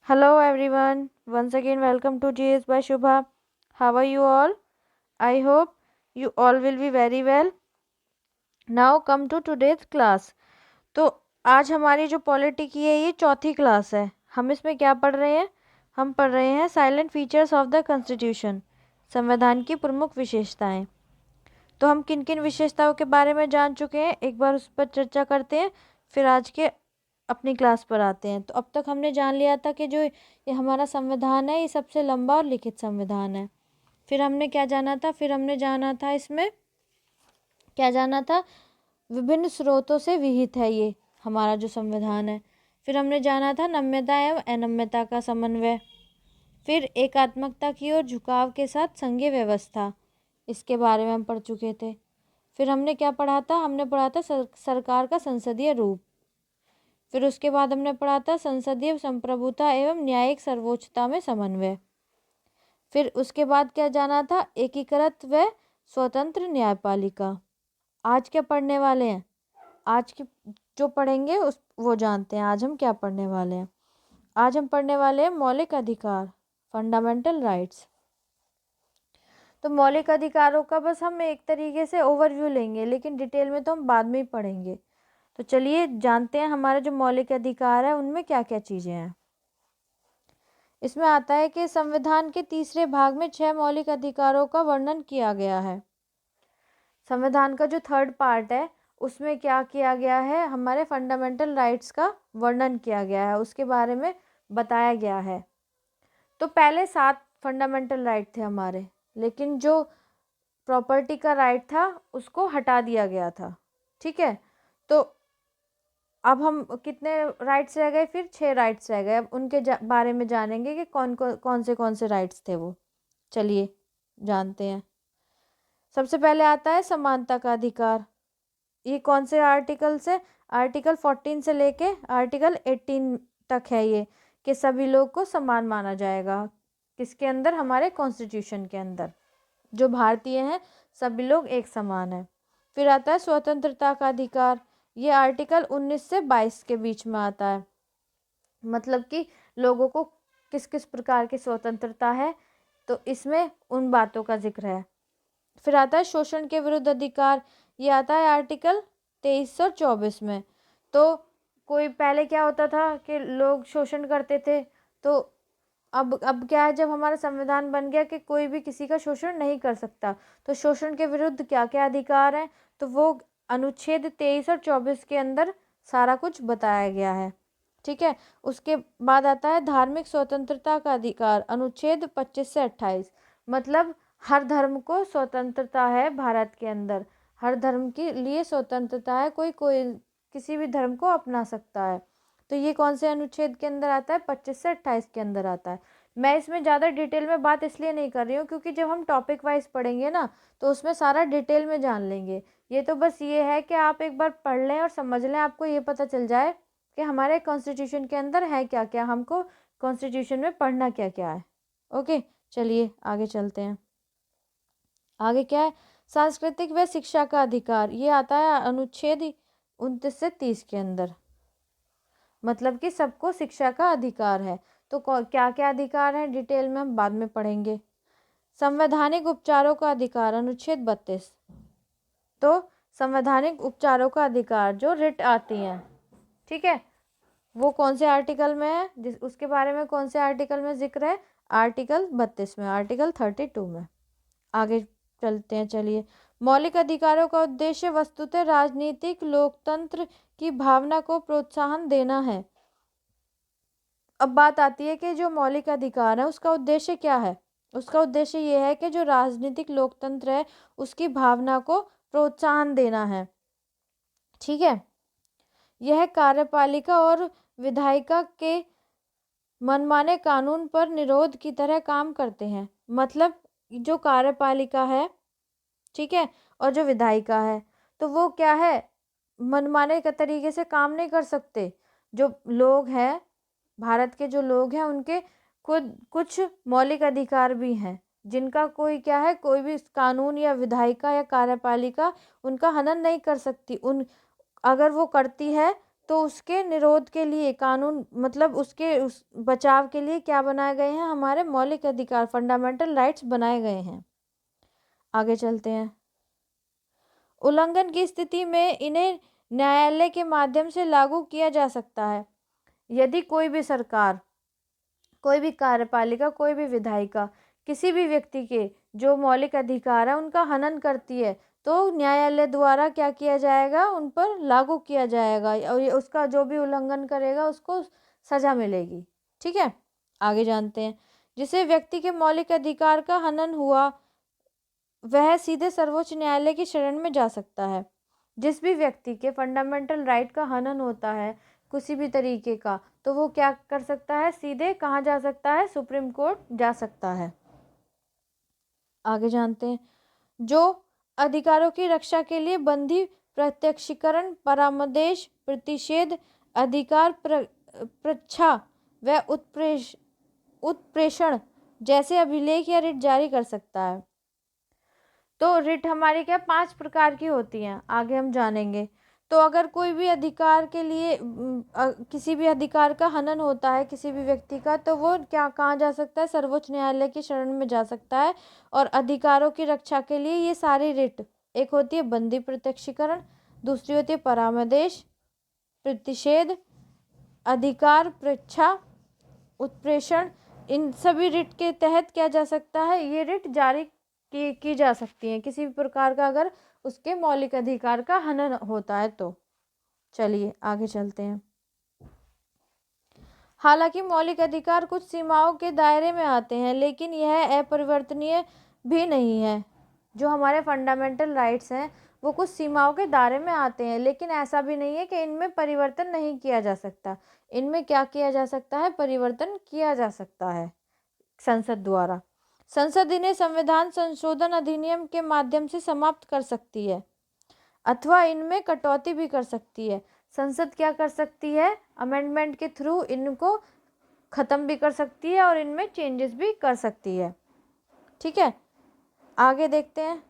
Hello everyone. Once again welcome to GS by Shubha. How are you all? I hope you all will be very well. Now come to today's class. तो आज हमारी जो polity की है ये चौथी class है। हम इसमें क्या पढ़ रहे हैं? हम पढ़ रहे हैं salient features of the constitution, संविधान की प्रमुख विशेषताएं। तो हम किन किन विशेषताओं के बारे में जान चुके हैं, एक बार उस पर चर्चा करते हैं, फिर आज के अपनी क्लास पर आते हैं। तो अब तक हमने जान लिया था कि जो ये हमारा संविधान है ये सबसे लंबा और लिखित संविधान है। फिर हमने क्या जाना था? फिर हमने जाना था इसमें क्या जाना था? विभिन्न स्रोतों से विहित है ये हमारा जो संविधान है। फिर हमने जाना था नम्यता एवं अनम्यता का समन्वय। फिर एकात्मकता की ओर झुकाव के साथ संघीय व्यवस्था, इसके बारे में हम पढ़ चुके थे। फिर हमने क्या पढ़ा था? हमने पढ़ा था सरकार का संसदीय रूप। फिर उसके बाद हमने पढ़ा था संसदीय संप्रभुता एवं न्यायिक सर्वोच्चता में समन्वय। फिर उसके बाद क्या जाना था? एकीकृत व स्वतंत्र न्यायपालिका। आज क्या पढ़ने वाले हैं? आज की जो पढ़ेंगे उस वो जानते हैं आज हम क्या पढ़ने वाले हैं। आज हम पढ़ने वाले हैं मौलिक अधिकार, फंडामेंटल राइट्स। तो मौलिक अधिकारों का बस हम एक तरीके से ओवरव्यू लेंगे, लेकिन डिटेल में तो हम बाद में ही पढ़ेंगे। तो चलिए जानते हैं हमारे जो मौलिक अधिकार है उनमें क्या क्या चीज़ें हैं। इसमें आता है कि संविधान के तीसरे भाग में 6 मौलिक अधिकारों का वर्णन किया गया है। संविधान का जो थर्ड पार्ट है उसमें क्या किया गया है? हमारे फंडामेंटल राइट्स का वर्णन किया गया है, उसके बारे में बताया गया है। तो पहले 7 फंडामेंटल राइट थे हमारे, लेकिन जो प्रॉपर्टी का राइट था उसको हटा दिया गया था। ठीक है, तो अब हम कितने राइट्स रह गए? फिर 6 राइट्स रह गए। अब उनके बारे में जानेंगे कि कौन से राइट्स थे वो। चलिए जानते हैं। सबसे पहले आता है समानता का अधिकार। ये कौन से आर्टिकल से? आर्टिकल 14 से लेके आर्टिकल 18 तक है ये, कि सभी लोग को समान माना जाएगा। किसके अंदर? हमारे कॉन्स्टिट्यूशन के अंदर। जो भारतीय हैं सभी लोग एक समान है। फिर आता है स्वतंत्रता का अधिकार। ये आर्टिकल 19 से 22 के बीच में आता है। मतलब कि लोगों को किस किस प्रकार की स्वतंत्रता है, तो इसमें उन बातों का जिक्र है। फिर आता है शोषण के विरुद्ध अधिकार। ये आता है आर्टिकल 23 और 24 में। तो कोई पहले क्या होता था कि लोग शोषण करते थे, तो अब क्या है, जब हमारा संविधान बन गया कि कोई भी किसी का शोषण नहीं कर सकता, तो शोषण के विरुद्ध क्या क्या अधिकार हैं, तो वो अनुच्छेद 23 और 24 के अंदर सारा कुछ बताया गया है। ठीक है, उसके बाद आता है धार्मिक स्वतंत्रता का अधिकार, अनुच्छेद 25 से 28। मतलब हर धर्म को स्वतंत्रता है भारत के अंदर, हर धर्म के लिए स्वतंत्रता है, कोई कोई किसी भी धर्म को अपना सकता है। तो ये कौन से अनुच्छेद के अंदर आता है? 25 से 28 के अंदर आता है। मैं इसमें ज़्यादा डिटेल में बात इसलिए नहीं कर रही हूँ क्योंकि जब हम टॉपिक वाइज पढ़ेंगे ना तो उसमें सारा डिटेल में जान लेंगे। ये तो बस ये है कि आप एक बार पढ़ लें और समझ लें, आपको ये पता चल जाए कि हमारे कॉन्स्टिट्यूशन के अंदर है क्या क्या, हमको कॉन्स्टिट्यूशन में पढ़ना क्या क्या है। ओके, चलिए आगे चलते हैं। आगे क्या है? सांस्कृतिक व शिक्षा का अधिकार। ये आता है अनुच्छेद 29 से 30 के अंदर। मतलब कि सबको शिक्षा का अधिकार है। तो क्या क्या अधिकार है डिटेल में हम बाद में पढ़ेंगे। संवैधानिक उपचारों का अधिकार, अनुच्छेद 32। तो संवैधानिक उपचारों का अधिकार जो रिट आती हैं, ठीक है, वो कौन से आर्टिकल में है? उसके बारे में कौन से आर्टिकल में जिक्र है? आर्टिकल 32 में, आर्टिकल 32 में। आगे चलते हैं, चलिए। मौलिक अधिकारों का उद्देश्य वस्तुतः राजनीतिक लोकतंत्र की भावना को प्रोत्साहन देना है। अब बात आती है कि जो मौलिक अधिकार है उसका उद्देश्य क्या है? उसका उद्देश्य ये है कि जो राजनीतिक लोकतंत्र है उसकी भावना को प्रोत्साहन देना है। ठीक है, यह कार्यपालिका और विधायिका के मनमाने कानून पर निरोध की तरह काम करते हैं। मतलब जो कार्यपालिका है, ठीक है, और जो विधायिका है, तो वो क्या है, मनमाने के तरीके से काम नहीं कर सकते। जो लोग हैं, भारत के जो लोग हैं, उनके खुद कुछ मौलिक अधिकार भी हैं जिनका कोई क्या है, कोई भी कानून या विधायिका या कार्यपालिका उनका हनन नहीं कर सकती। उन अगर वो करती है तो उसके निरोध के लिए कानून, मतलब उस बचाव के लिए क्या बनाए गए हैं, हमारे मौलिक अधिकार, फंडामेंटल राइट्स बनाए गए हैं। आगे चलते हैं। उल्लंघन की स्थिति में इन्हें न्यायालय के माध्यम से लागू किया जा सकता है। यदि कोई भी सरकार, कोई भी कार्यपालिका, कोई भी विधायिका किसी भी व्यक्ति के जो मौलिक अधिकार है उनका हनन करती है, तो न्यायालय द्वारा क्या किया जाएगा, उन पर लागू किया जाएगा, और उसका जो भी उल्लंघन करेगा उसको सजा मिलेगी। ठीक है, आगे जानते हैं। जिसे व्यक्ति के मौलिक अधिकार का हनन हुआ वह सीधे सर्वोच्च न्यायालय की शरण में जा सकता है। जिस भी व्यक्ति के फंडामेंटल राइट का हनन होता है किसी भी तरीके का, तो वो क्या कर सकता है, सीधे कहाँ जा सकता है, सुप्रीम कोर्ट जा सकता है। आगे जानते हैं। जो अधिकारों की रक्षा के लिए बंदी प्रत्यक्षीकरण, परामर्श, प्रतिषेध, अधिकार प्रच्छा व उत्प्रेषण जैसे अभिलेख या रिट जारी कर सकता है। तो रिट हमारी क्या 5 प्रकार की होती हैं, आगे हम जानेंगे। तो अगर कोई भी अधिकार के लिए किसी भी अधिकार का हनन होता है किसी भी व्यक्ति का, तो वो क्या कहाँ जा सकता है, सर्वोच्च न्यायालय की शरण में जा सकता है। और अधिकारों की रक्षा के लिए ये सारी रिट, एक होती है बंदी प्रत्यक्षीकरण, दूसरी होती है परामर्श, प्रतिषेध, अधिकार प्रच्छा, उत्प्रेषण, इन सभी रिट के तहत क्या जा सकता है, ये रिट जारी की जा सकती है किसी भी प्रकार का, अगर उसके मौलिक अधिकार का हनन होता है तो। चलिए आगे चलते हैं। हालांकि मौलिक अधिकार कुछ सीमाओं के दायरे में आते हैं, लेकिन यह अपरिवर्तनीय भी नहीं है। जो हमारे फंडामेंटल राइट्स हैं वो कुछ सीमाओं के दायरे में आते हैं, लेकिन ऐसा भी नहीं है कि इनमें परिवर्तन नहीं किया जा सकता। इनमें क्या किया जा सकता है, परिवर्तन किया जा सकता है संसद द्वारा। संसद इन्हें संविधान संशोधन अधिनियम के माध्यम से समाप्त कर सकती है अथवा इनमें कटौती भी कर सकती है। संसद क्या कर सकती है, अमेंडमेंट के थ्रू इनको खत्म भी कर सकती है और इनमें चेंजेस भी कर सकती है। ठीक है, आगे देखते हैं।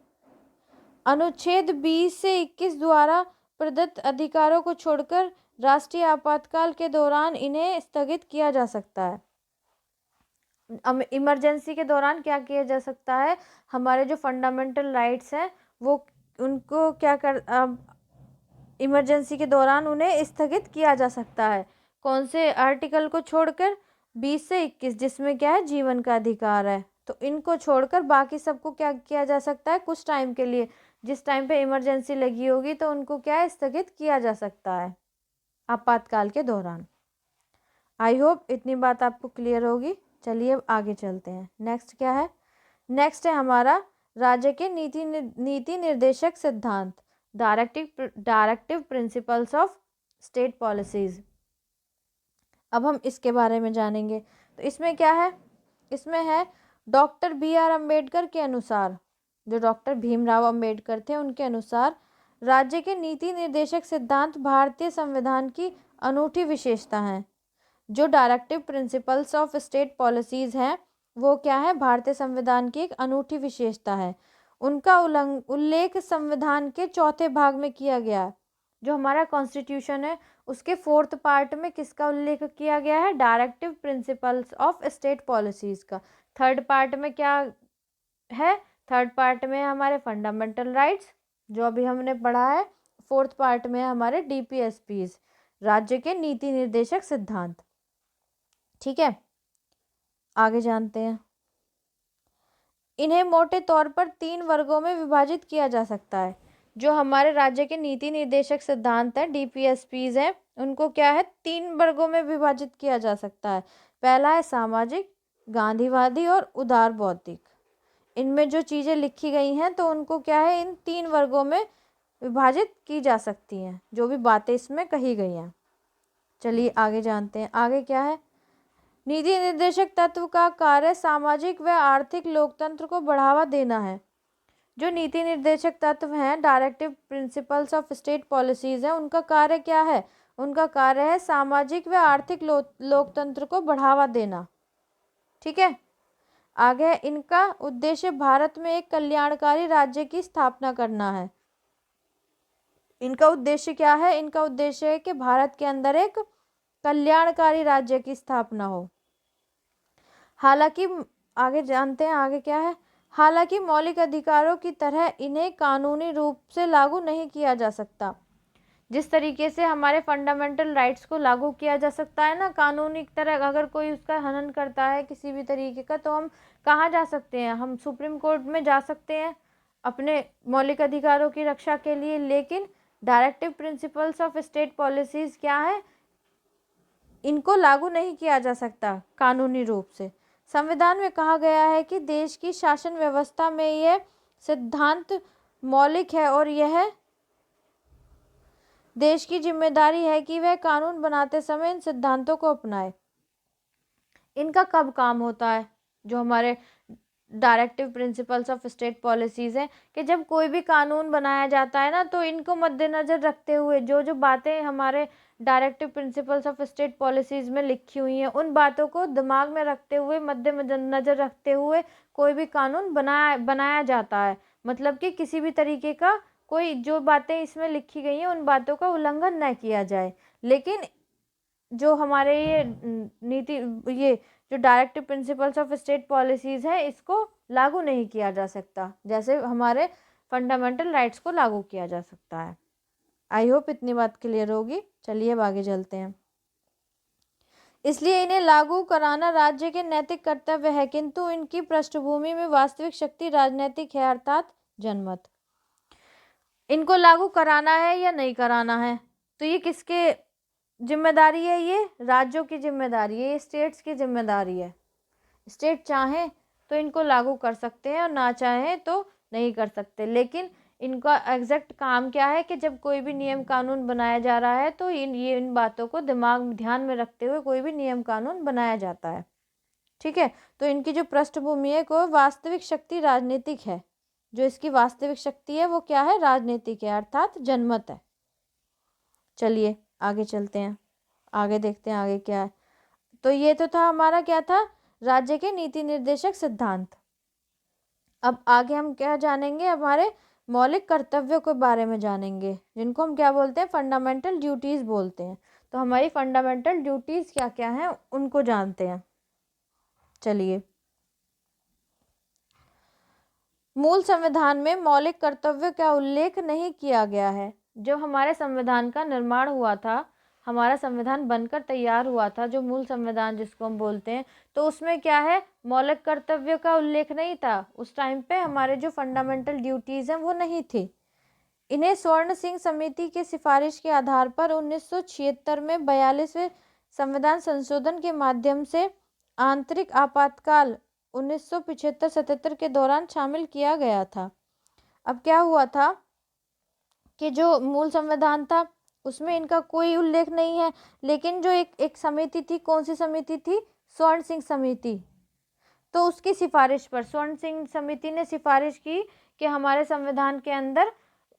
अनुच्छेद 20 से 21 द्वारा प्रदत्त अधिकारों को छोड़कर राष्ट्रीय आपातकाल के दौरान इन्हें स्थगित किया जा सकता है। इमरजेंसी के दौरान क्या किया जा सकता है, हमारे जो फंडामेंटल राइट्स हैं वो उनको क्या कर इमरजेंसी के दौरान उन्हें स्थगित किया जा सकता है। कौन से आर्टिकल को छोड़कर, 20 से 21, जिसमें क्या है, जीवन का अधिकार है। तो इनको छोड़कर बाकी सबको क्या किया जा सकता है, कुछ टाइम के लिए, जिस टाइम पे इमरजेंसी लगी होगी तो उनको क्या है, स्थगित किया जा सकता है आपातकाल के दौरान। आई होप इतनी बात आपको क्लियर होगी। चलिए अब आगे चलते हैं। नेक्स्ट क्या है, नेक्स्ट है हमारा राज्य के नीति निर्देशक सिद्धांत, directive principles of state policies. अब हम इसके बारे में जानेंगे। तो इसमें क्या है, इसमें है डॉक्टर BR अम्बेडकर के अनुसार, जो डॉक्टर भीमराव अम्बेडकर थे उनके अनुसार, राज्य के नीति निर्देशक सिद्धांत भारतीय संविधान की अनूठी विशेषता हैं। जो directive principles of state policies हैं वो क्या है, भारतीय संविधान की एक अनूठी विशेषता है। उनका उल्लेख संविधान के 4थे भाग में किया गया है। जो हमारा कॉन्स्टिट्यूशन है उसके 4th पार्ट में किसका उल्लेख किया गया है, directive principles of state policies का। 3rd पार्ट में क्या है, 3rd पार्ट में हमारे फंडामेंटल राइट्स जो अभी हमने पढ़ा है। 4th पार्ट में हमारे DPSPs, राज्य के नीति निर्देशक सिद्धांत। ठीक है, आगे जानते हैं। इन्हें मोटे तौर पर 3 वर्गों में विभाजित किया जा सकता है। जो हमारे राज्य के नीति निर्देशक सिद्धांत हैं, DPSPs हैं, उनको क्या है, 3 वर्गों में विभाजित किया जा सकता है। पहला है सामाजिक, गांधीवादी और उदार बौद्धिक। इनमें जो चीज़ें लिखी गई हैं तो उनको क्या है, इन 3 वर्गों में विभाजित की जा सकती हैं, जो भी बातें इसमें कही गई हैं। चलिए आगे जानते हैं। आगे क्या है, नीति निर्देशक तत्व का कार्य सामाजिक व आर्थिक लोकतंत्र को बढ़ावा देना है। जो नीति निर्देशक तत्व हैं, directive principles of state policies हैं, उनका कार्य क्या है, उनका कार्य है सामाजिक व आर्थिक लोकतंत्र को बढ़ावा देना। ठीक है, आगे इनका उद्देश्य भारत में एक कल्याणकारी राज्य की स्थापना करना है। इनका उद्देश्य क्या है? इनका उद्देश्य है कि भारत के अंदर एक कल्याणकारी राज्य की स्थापना हो। हालांकि आगे जानते हैं आगे क्या है। हालांकि मौलिक अधिकारों की तरह इन्हें कानूनी रूप से लागू नहीं किया जा सकता। जिस तरीके से हमारे फंडामेंटल राइट्स को लागू किया जा सकता है ना कानूनी तरह, अगर कोई उसका हनन करता है किसी भी तरीके का, तो हम कहाँ जा सकते हैं? हम सुप्रीम कोर्ट में जा सकते हैं अपने मौलिक अधिकारों की रक्षा के लिए। लेकिन directive principles of state policies क्या है? इनको लागू नहीं किया जा सकता कानूनी रूप से। संविधान में कहा गया है कि देश की शासन व्यवस्था में यह सिद्धांत मौलिक है और यह देश की जिम्मेदारी है कि वह कानून बनाते समय इन सिद्धांतों को अपनाए। इनका कब काम होता है? जो हमारे directive principles of state policies हैं कि जब कोई भी कानून बनाया जाता है ना, तो इनको मद्देनजर रखते हुए जो जो बातें हमारे directive principles of state policies में लिखी हुई हैं, उन बातों को दिमाग में रखते हुए, मद्देनजर रखते हुए कोई भी कानून बनाया जाता है। मतलब कि किसी भी तरीके का कोई जो बातें इसमें लिखी गई हैं उन बातों का उल्लंघन न किया जाए। लेकिन जो हमारे ये नीति, ये जो directive principles of state policies है, इसको लागू नहीं किया जा सकता जैसे हमारे फंडामेंटल राइट्स को लागू किया जा सकता है। आई होप इतनी बात क्लियर होगी। चलिए अब आगे चलते हैं। इसलिए इन्हें लागू कराना राज्य के नैतिक कर्तव्य है, किंतु इनकी पृष्ठभूमि में वास्तविक शक्ति राजनीतिक है, अर्थात जनमत। इनको लागू कराना है या नहीं कराना है, तो ये किसके जिम्मेदारी है? ये राज्यों की जिम्मेदारी है, ये स्टेट्स की जिम्मेदारी है। स्टेट चाहें तो इनको लागू कर सकते हैं और ना चाहें तो नहीं कर सकते। लेकिन इनका एग्जैक्ट काम क्या है कि जब कोई भी नियम कानून बनाया जा रहा है तो इन बातों को ध्यान में रखते हुए कोई भी नियम कानून बनाया जाता है। ठीक है, तो इनकी जो पृष्ठभूमि है को वास्तविक शक्ति राजनीतिक है। जो इसकी वास्तविक शक्ति है वो क्या है? राजनीतिक है, अर्थात जनमत है। चलिए आगे चलते हैं, आगे देखते हैं आगे क्या है। तो ये तो था हमारा क्या था? राज्य के नीति निर्देशक सिद्धांत। अब आगे हम क्या जानेंगे? हमारे मौलिक कर्तव्यों के बारे में जानेंगे, जिनको हम क्या बोलते हैं? फंडामेंटल ड्यूटीज बोलते हैं। तो हमारी फंडामेंटल ड्यूटीज क्या क्या हैं उनको जानते हैं। चलिए, मूल संविधान में मौलिक कर्तव्य का उल्लेख नहीं किया गया है। जब हमारे संविधान का निर्माण हुआ था, हमारा संविधान बनकर तैयार हुआ था, जो मूल संविधान जिसको हम बोलते हैं, तो उसमें क्या है? मौलिक कर्तव्य का उल्लेख नहीं था। उस टाइम पे हमारे जो फंडामेंटल ड्यूटीज हैं वो नहीं थी। इन्हें स्वर्ण सिंह समिति के सिफारिश के आधार पर 1976 में 42वें संविधान संशोधन के माध्यम से आंतरिक आपातकाल 1975-77 के दौरान शामिल किया गया था। अब क्या हुआ था कि जो मूल संविधान था उसमें इनका कोई उल्लेख नहीं है, लेकिन जो एक समिति थी, कौन सी समिति थी? स्वर्ण सिंह समिति। तो उसकी सिफारिश पर स्वर्ण सिंह समिति ने सिफारिश की कि हमारे संविधान के अंदर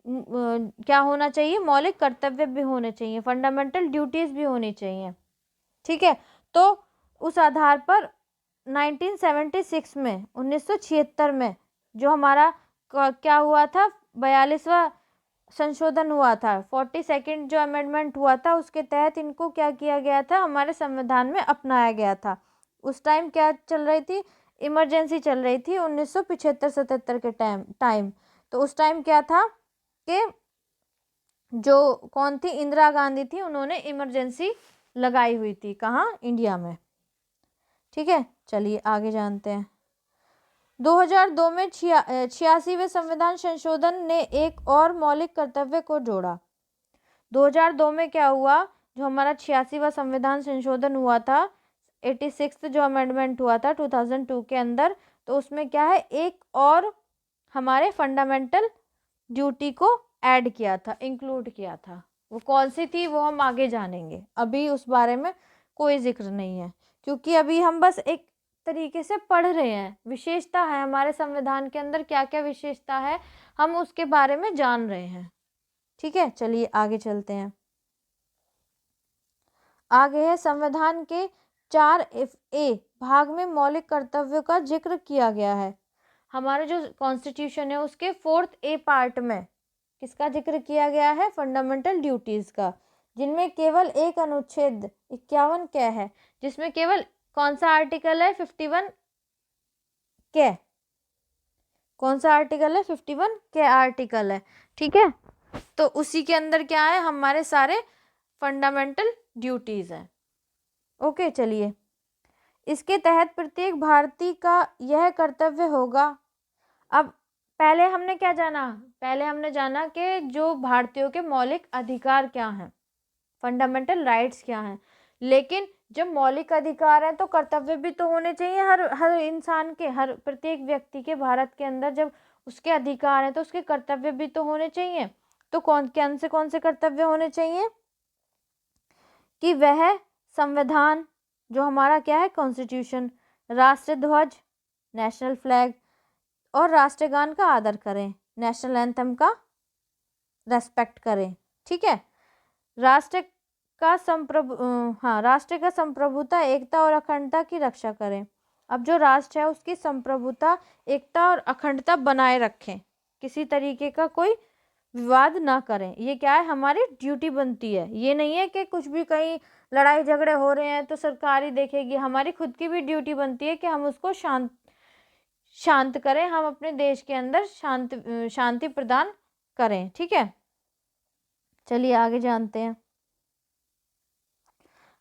क्या होना चाहिए? मौलिक कर्तव्य भी होने चाहिए, फंडामेंटल ड्यूटीज भी होनी चाहिए। ठीक है, तो उस आधार पर 1976 में 1976 में जो हमारा क्या हुआ था? 42वां संशोधन हुआ था, 42nd जो अमेंडमेंट हुआ था, उसके तहत इनको क्या किया गया था? हमारे संविधान में अपनाया गया था। उस टाइम क्या चल रही थी? इमरजेंसी चल रही थी 1975-77 के टाइम। तो उस टाइम क्या था कि जो कौन थी? इंदिरा गांधी थी, उन्होंने इमरजेंसी लगाई हुई थी। कहाँ? इंडिया में। ठीक है, चलिए आगे जानते हैं। 2002 में 86वें संविधान संशोधन ने एक और मौलिक कर्तव्य को जोड़ा। 2002 में क्या हुआ? जो हमारा 86वां संविधान संशोधन हुआ था, 86th जो अमेंडमेंट हुआ था 2002 के अंदर, तो उसमें क्या है? एक और हमारे फंडामेंटल ड्यूटी को ऐड किया था, इंक्लूड किया था। वो कौन सी थी वो हम आगे जानेंगे, अभी उस बारे में कोई जिक्र नहीं है, क्योंकि अभी हम बस एक तरीके से पढ़ रहे हैं। विशेषता है हमारे संविधान के अंदर, क्या क्या विशेषता है हम उसके बारे में जान रहे हैं। ठीक है, चलिए आगे चलते हैं। आगे है संविधान के 4A भाग में मौलिक कर्तव्यों का जिक्र किया गया है। हमारा जो कॉन्स्टिट्यूशन है उसके 4th A पार्ट में किसका जिक्र किया गया है? फंडामेंटल ड्यूटीज़ का, जिनमें केवल एक अनुच्छेद 51 क्या है, जिसमें केवल कौन सा आर्टिकल है? 51 क्या, कौन सा आर्टिकल है? 51 के आर्टिकल है, ठीक है। तो उसी के अंदर क्या है? हमारे सारे फंडामेंटल ड्यूटीज़ हैं। ओके, चलिए। इसके तहत प्रत्येक भारतीय का यह कर्तव्य होगा। अब पहले हमने क्या जाना? पहले हमने जाना कि जो भारतीयों के मौलिक अधिकार क्या हैं, फंडामेंटल राइट्स क्या हैं। लेकिन जब मौलिक अधिकार हैं तो कर्तव्य भी तो होने चाहिए हर हर इंसान के, हर प्रत्येक व्यक्ति के। भारत के अंदर जब उसके अधिकार हैं तो उसके कर्तव्य भी तो होने चाहिए। तो कौन से कर्तव्य होने चाहिए? कि वह संविधान, जो हमारा क्या है? कॉन्स्टिट्यूशन, राष्ट्र ध्वज, नेशनल फ्लैग और राष्ट्रगान का आदर करें, नेशनल एंथम का रेस्पेक्ट करें, ठीक है। राष्ट्र का संप्रभुता, एकता और अखंडता की रक्षा करें। अब जो राष्ट्र है उसकी संप्रभुता, एकता और अखंडता बनाए रखें, किसी तरीके का कोई विवाद ना करें। ये क्या है? हमारी ड्यूटी बनती है। ये नहीं है कि कुछ भी कहीं लड़ाई झगड़े हो रहे हैं तो सरकार ही देखेगी। हमारी खुद की भी ड्यूटी बनती है कि हम उसको शांत करें, हम अपने देश के अंदर शांति प्रदान करें, ठीक है। चलिए आगे जानते हैं।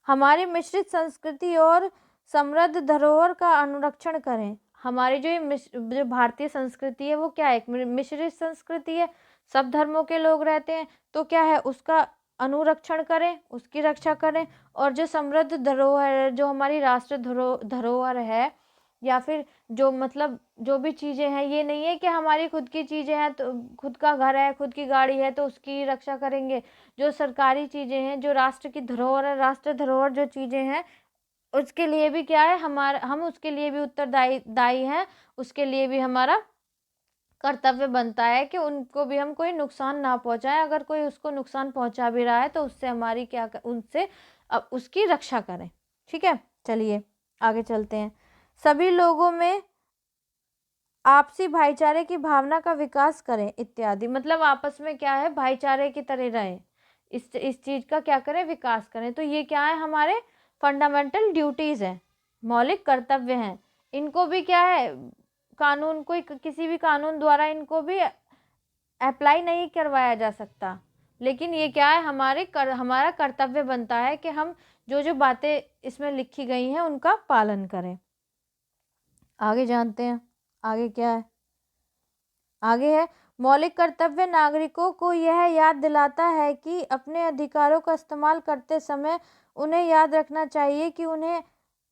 हमारी मिश्रित संस्कृति और समृद्ध धरोहर का अनुरक्षण करें। हमारी जो भारतीय संस्कृति है वो क्या है? एक मिश्रित संस्कृति है, सब धर्मों के लोग रहते हैं। तो क्या है? उसका अनुरक्षण करें, उसकी रक्षा करें। और जो समृद्ध धरोहर है, जो हमारी राष्ट्र धरोहर है, या फिर जो मतलब जो भी चीज़ें हैं, ये नहीं है कि हमारी खुद की चीज़ें हैं तो खुद का घर है, खुद की गाड़ी है तो उसकी रक्षा करेंगे। जो सरकारी चीज़ें हैं, जो राष्ट्र की धरोहर है, राष्ट्र धरोहर जो चीज़ें हैं, उसके लिए भी क्या है? हम उसके लिए भी दायी हैं। उसके लिए भी हमारा कर्तव्य बनता है कि उनको भी हम कोई नुकसान ना पहुंचाएं। अगर कोई उसको नुकसान पहुंचा भी रहा है तो उससे हमारी उनसे उसकी रक्षा करें, ठीक है। चलिए आगे चलते हैं। सभी लोगों में आपसी भाईचारे की भावना का विकास करें इत्यादि। मतलब आपस में क्या है? भाईचारे की तरह रहें, इस चीज़ का क्या करें? विकास करें। तो ये क्या है? हमारे फंडामेंटल ड्यूटीज़ हैं, मौलिक कर्तव्य हैं। इनको भी क्या है? कानून, कोई किसी भी कानून द्वारा इनको भी अप्लाई नहीं करवाया जा सकता। लेकिन ये क्या है? हमारा कर्तव्य बनता है कि हम जो बातें इसमें लिखी गई हैं उनका पालन करें। आगे जानते हैं, आगे क्या है? आगे है, मौलिक कर्तव्य नागरिकों को यह याद दिलाता है कि अपने अधिकारों का इस्तेमाल करते समय उन्हें याद रखना चाहिए कि उन्हें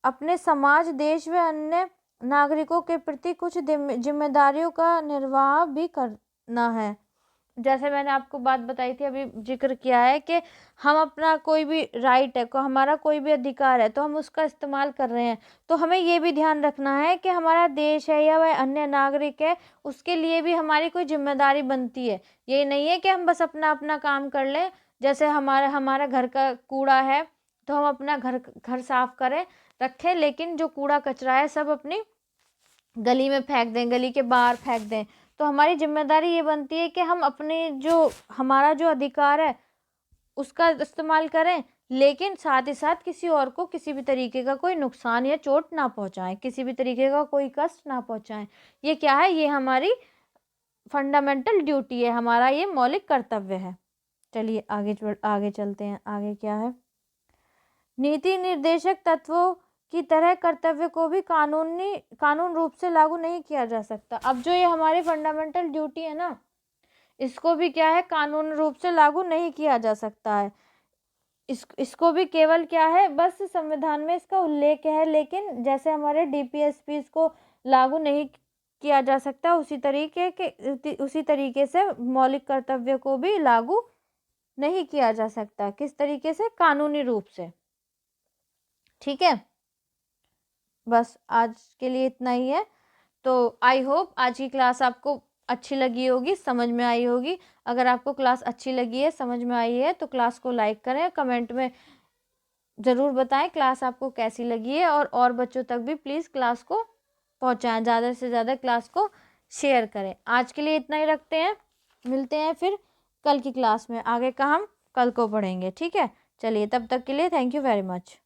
अपने समाज, देश व अन्य नागरिकों के प्रति कुछ जिम्मेदारियों का निर्वाह भी करना है। जैसे मैंने आपको बात बताई थी, अभी जिक्र किया है कि हम अपना कोई भी राइट है, हमारा कोई भी अधिकार है तो हम उसका इस्तेमाल कर रहे हैं। तो हमें ये भी ध्यान रखना है कि हमारा देश है या वह अन्य नागरिक है, उसके लिए भी हमारी कोई जिम्मेदारी बनती है। ये नहीं है कि हम बस अपना काम कर लें। जैसे हमारा घर का कूड़ा है तो हम अपना घर साफ करें, रखें, लेकिन जो कूड़ा कचरा है सब अपनी गली में फेंक दें, गली के बाहर फेंक दें। तो हमारी जिम्मेदारी ये बनती है कि हम अपने हमारा जो अधिकार है उसका इस्तेमाल करें, लेकिन साथ ही साथ किसी और को किसी भी तरीके का कोई नुकसान या चोट ना पहुंचाएं, किसी भी तरीके का कोई कष्ट ना पहुंचाएं। ये क्या है? ये हमारी फंडामेंटल ड्यूटी है, हमारा ये मौलिक कर्तव्य है। चलिए आगे चलते हैं। आगे क्या है? नीति निर्देशक तत्वों की तरह कर्तव्य को भी कानून रूप से लागू नहीं किया जा सकता। अब जो ये हमारी फंडामेंटल ड्यूटी है ना, इसको भी क्या है? कानून रूप से लागू नहीं किया जा सकता है। इसको भी केवल क्या है? बस संविधान में इसका उल्लेख है, लेकिन जैसे हमारे DPSP को लागू नहीं किया जा सकता, उसी तरीके से मौलिक कर्तव्य को भी लागू नहीं किया जा सकता। किस तरीके से? कानूनी रूप से, ठीक है। बस आज के लिए इतना ही है। तो आई होप आज की क्लास आपको अच्छी लगी होगी, समझ में आई होगी। अगर आपको क्लास अच्छी लगी है, समझ में आई है, तो क्लास को लाइक करें, कमेंट में ज़रूर बताएं क्लास आपको कैसी लगी है। और बच्चों तक भी प्लीज़ क्लास को पहुंचाएं, ज़्यादा से ज़्यादा क्लास को शेयर करें। आज के लिए इतना ही रखते हैं, मिलते हैं फिर कल की क्लास में। आगे का हम कल को पढ़ेंगे, ठीक है। चलिए, तब तक के लिए थैंक यू वेरी मच।